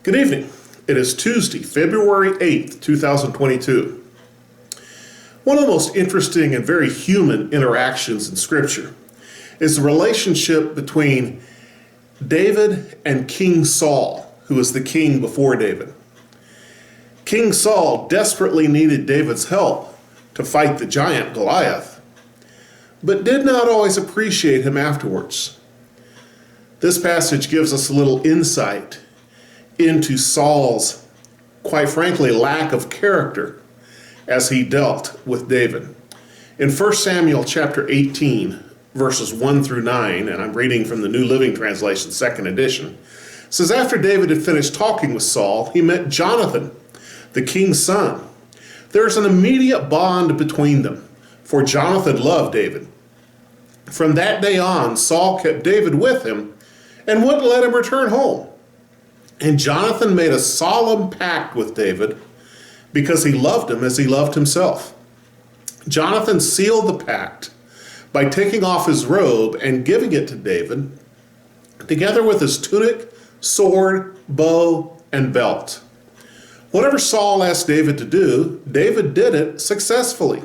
Good evening. It is Tuesday, February 8th, 2022. One of the most interesting and very human interactions in Scripture is the relationship between David and King Saul, who was the king before David. King Saul desperately needed David's help to fight the giant Goliath, but did not always appreciate him afterwards. This passage gives us a little insight into Saul's, quite frankly, lack of character as he dealt with David. In 1 Samuel chapter 18, verses 1 through 9, and I'm reading from the New Living Translation, second edition, it says, after David had finished talking with Saul, he met Jonathan, the king's son. There's an immediate bond between them, for Jonathan loved David. From that day on, Saul kept David with him and wouldn't let him return home. And Jonathan made a solemn pact with David because he loved him as he loved himself. Jonathan sealed the pact by taking off his robe and giving it to David, together with his tunic, sword, bow, and belt. Whatever Saul asked David to do, David did it successfully.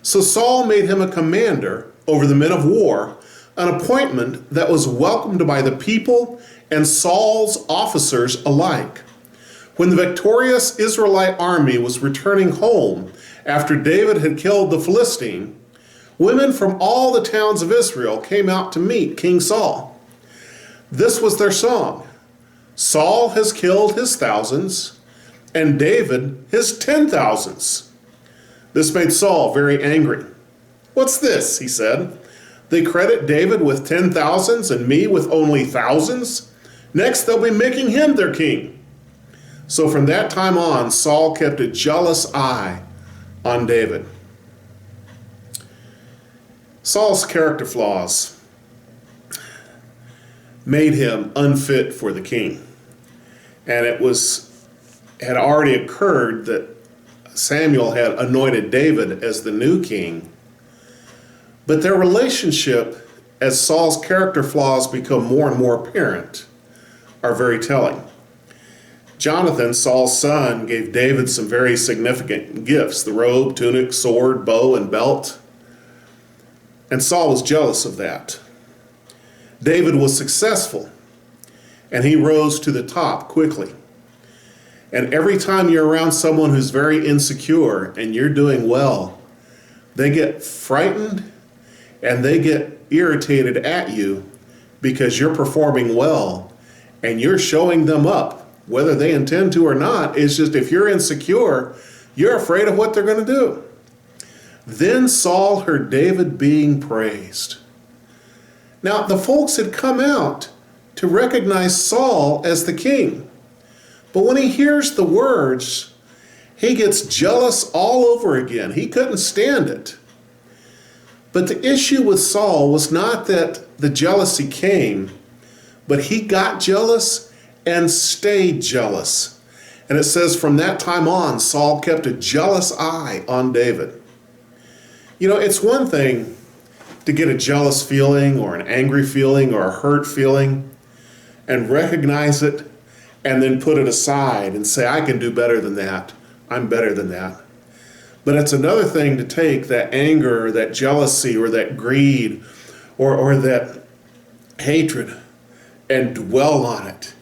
So Saul made him a commander over the men of war, an appointment that was welcomed by the people and Saul's officers alike. When the victorious Israelite army was returning home after David had killed the Philistine, women from all the towns of Israel came out to meet King Saul. This was their song: Saul has killed his thousands, and David his 10,000s. This made Saul very angry. What's this? He said. They credit David with 10,000s and me with only thousands? Next, they'll be making him their king. So from that time on, Saul kept a jealous eye on David. Saul's character flaws made him unfit for the king. And it had already occurred that Samuel had anointed David as the new king. But their relationship, as Saul's character flaws become more and more apparent, are very telling. Jonathan, Saul's son, gave David some very significant gifts: the robe, tunic, sword, bow, and belt. And Saul was jealous of that. David was successful, and he rose to the top quickly. And every time you're around someone who's very insecure and you're doing well, they get frightened and they get irritated at you because you're performing well and you're showing them up, whether they intend to or not. It's just, if you're insecure, you're afraid of what they're going to do. Then Saul heard David being praised. Now, the folks had come out to recognize Saul as the king. But when he hears the words, he gets jealous all over again. He couldn't stand it. But the issue with Saul was not that the jealousy came, but he got jealous and stayed jealous. And it says from that time on, Saul kept a jealous eye on David. You know, it's one thing to get a jealous feeling or an angry feeling or a hurt feeling and recognize it and then put it aside and say, I can do better than that. I'm better than that. But it's another thing to take that anger or that jealousy or that greed or that hatred and dwell on it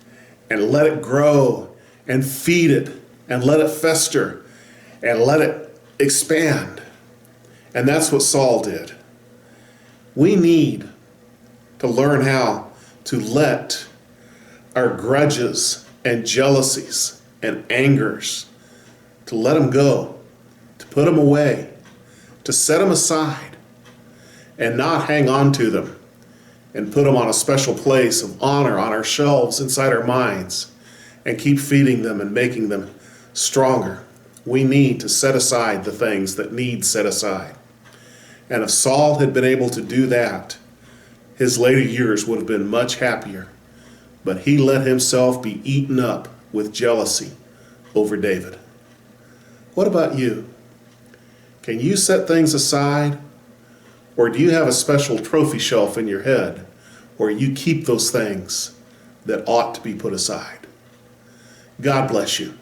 and let it grow and feed it and let it fester and let it expand. And that's what Saul did. We need to learn how to let our grudges and jealousies and angers, to let them go, to put them away, to set them aside, and not hang on to them and put them on a special place of honor on our shelves inside our minds and keep feeding them and making them stronger. We need to set aside the things that need set aside. And if Saul had been able to do that, his later years would have been much happier. But he let himself be eaten up with jealousy over David. What about you? Can you set things aside? Or do you have a special trophy shelf in your head where you keep those things that ought to be put aside? God bless you.